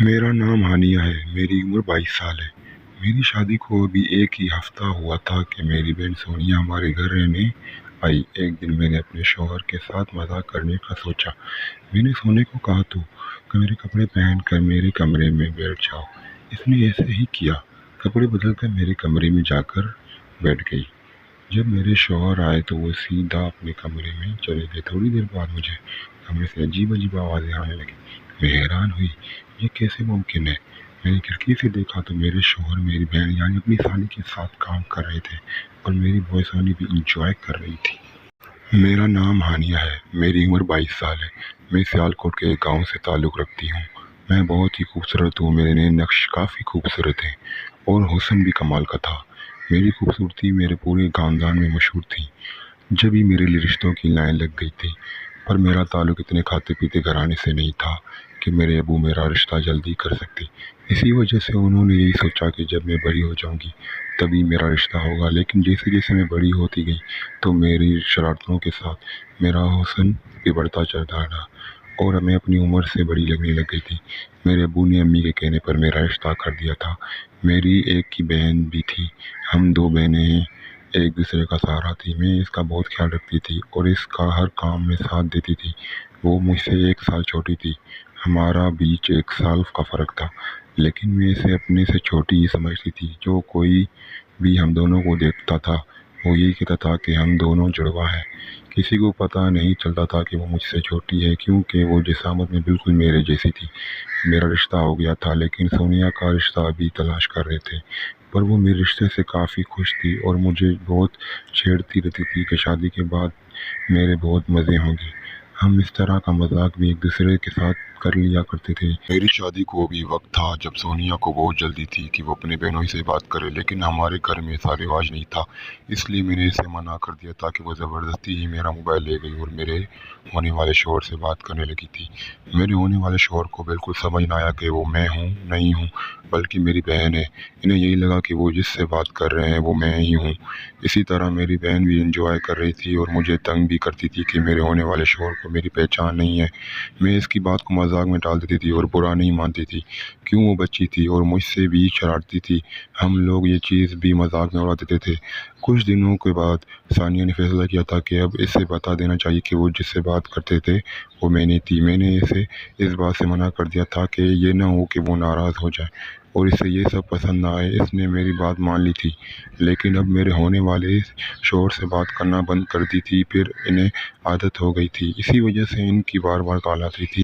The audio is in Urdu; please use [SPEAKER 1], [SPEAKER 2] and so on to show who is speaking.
[SPEAKER 1] میرا نام ہانیہ ہے۔ میری عمر 22 سال ہے۔ میری شادی کو ابھی ایک ہی ہفتہ ہوا تھا کہ میری بہن سونیا ہمارے گھر رہنے آئی۔ ایک دن میں نے اپنے شوہر کے ساتھ مذاق کرنے کا سوچا۔ میں نے سونے کو کہا تو میرے کپڑے پہن کر میرے کمرے میں بیٹھ جاؤ۔ اس نے ایسے ہی کیا۔ کپڑے بدل کر میرے کمرے میں جا کر بیٹھ گئی۔ جب میرے شوہر آئے تو وہ سیدھا اپنے کمرے میں چلے گئے۔ تھوڑی دیر بعد مجھے کمرے سے عجیب عجیب آوازیں آنے لگیں۔ میں حیران ہوئی، یہ کیسے ممکن ہے؟ میں نے کھڑکی سے دیکھا تو میرے شوہر میری بہن یعنی اپنی سالی کے ساتھ کام کر رہے تھے اور میری بوائے سونی بھی انجوائے کر رہی تھی۔ میرا نام ہانیہ ہے۔ میری عمر 22 سال ہے۔ میں سیالکوٹ کے ایک گاؤں سے تعلق رکھتی ہوں۔ میں بہت ہی خوبصورت ہوں۔ میرے نئے نقش کافی خوبصورت ہیں اور حسن بھی کمال کا تھا۔ میری خوبصورتی میرے پورے خاندان میں مشہور تھی۔ جبھی میرے لیے رشتوں کی لائن لگ گئی تھی، پر میرا تعلق اتنے کھاتے پیتے گھرانے سے نہیں تھا کہ میرے ابو میرا رشتہ جلدی کر سکتے۔ اسی وجہ سے انہوں نے یہی سوچا کہ جب میں بڑی ہو جاؤں گی تبھی میرا رشتہ ہوگا۔ لیکن جیسے جیسے میں بڑی ہوتی گئی تو میری شرارتوں کے ساتھ میرا حسن بھی بڑھتا چلتا رہا اور میں اپنی عمر سے بڑی لگنے لگ گئی تھی۔ میرے ابو نے امی کے کہنے پر میرا رشتہ کر دیا تھا۔ میری ایک ہی بہن بھی تھی۔ ہم دو بہنیں ہیں، ایک دوسرے کا سہارا تھی۔ میں اس کا بہت خیال رکھتی تھی اور اس کا ہر کام میں ساتھ دیتی تھی۔ وہ مجھ سے 1 سال چھوٹی تھی۔ ہمارا بیچ 1 سال کا فرق تھا، لیکن میں اسے اپنے سے چھوٹی ہی سمجھتی تھی۔ جو کوئی بھی ہم دونوں کو دیکھتا تھا وہ یہی کہتا تھا کہ ہم دونوں جڑواں ہیں۔ کسی کو پتہ نہیں چلتا تھا کہ وہ مجھ سے چھوٹی ہے، کیونکہ وہ جسامت میں بالکل میرے جیسی تھی۔ میرا رشتہ ہو گیا تھا، لیکن سونیا کا رشتہ ابھی تلاش کر رہے تھے، پر وہ میرے رشتے سے کافی خوش تھی اور مجھے بہت چھیڑتی رہتی تھی کہ شادی کے بعد میرے بہت مزے ہوں گے۔ ہم اس طرح کا مذاق بھی ایک دوسرے کے ساتھ کر لیا کرتے تھے۔ میری شادی کو بھی وقت تھا جب سونیا کو بہت جلدی تھی کہ وہ اپنے بہنوں سے بات کرے، لیکن ہمارے گھر میں ایسا رواج نہیں تھا۔ اس لیے میں نے اسے منع کر دیا تھا کہ وہ زبردستی ہی میرا موبائل لے گئی اور میرے ہونے والے شوہر سے بات کرنے لگی تھی۔ میرے ہونے والے شوہر کو بالکل سمجھ نہ آیا کہ وہ میں نہیں ہوں بلکہ میری بہن ہے۔ انہیں یہی لگا کہ وہ جس سے بات کر رہے ہیں وہ میں ہی ہوں۔ اسی طرح میری بہن بھی انجوائے کر رہی تھی اور مجھے تنگ بھی کرتی تھی کہ میرے ہونے والے شوہر کو میری پہچان نہیں ہے۔ میں اس کی بات کو مذاق میں ٹال دیتی تھی اور برا نہیں مانتی تھی، کیوں وہ بچی تھی اور مجھ سے بھی شرارتی تھی۔ ہم لوگ یہ چیز بھی مذاق میں اڑا دیتے تھے۔ کچھ دنوں کے بعد ثانیہ نے فیصلہ کیا تھا کہ اب اسے بتا دینا چاہیے کہ وہ جس سے بات کرتے تھے وہ میں نہیں تھی۔ میں نے اسے اس بات سے منع کر دیا تھا کہ یہ نہ ہو کہ وہ ناراض ہو جائے اور اسے یہ سب پسند نہ آئے۔ اس نے میری بات مان لی تھی، لیکن اب میرے ہونے والے شوہر سے بات کرنا بند کر دی تھی۔ پھر انہیں عادت ہو گئی تھی، اسی وجہ سے ان کی بار بار کال آتی تھی۔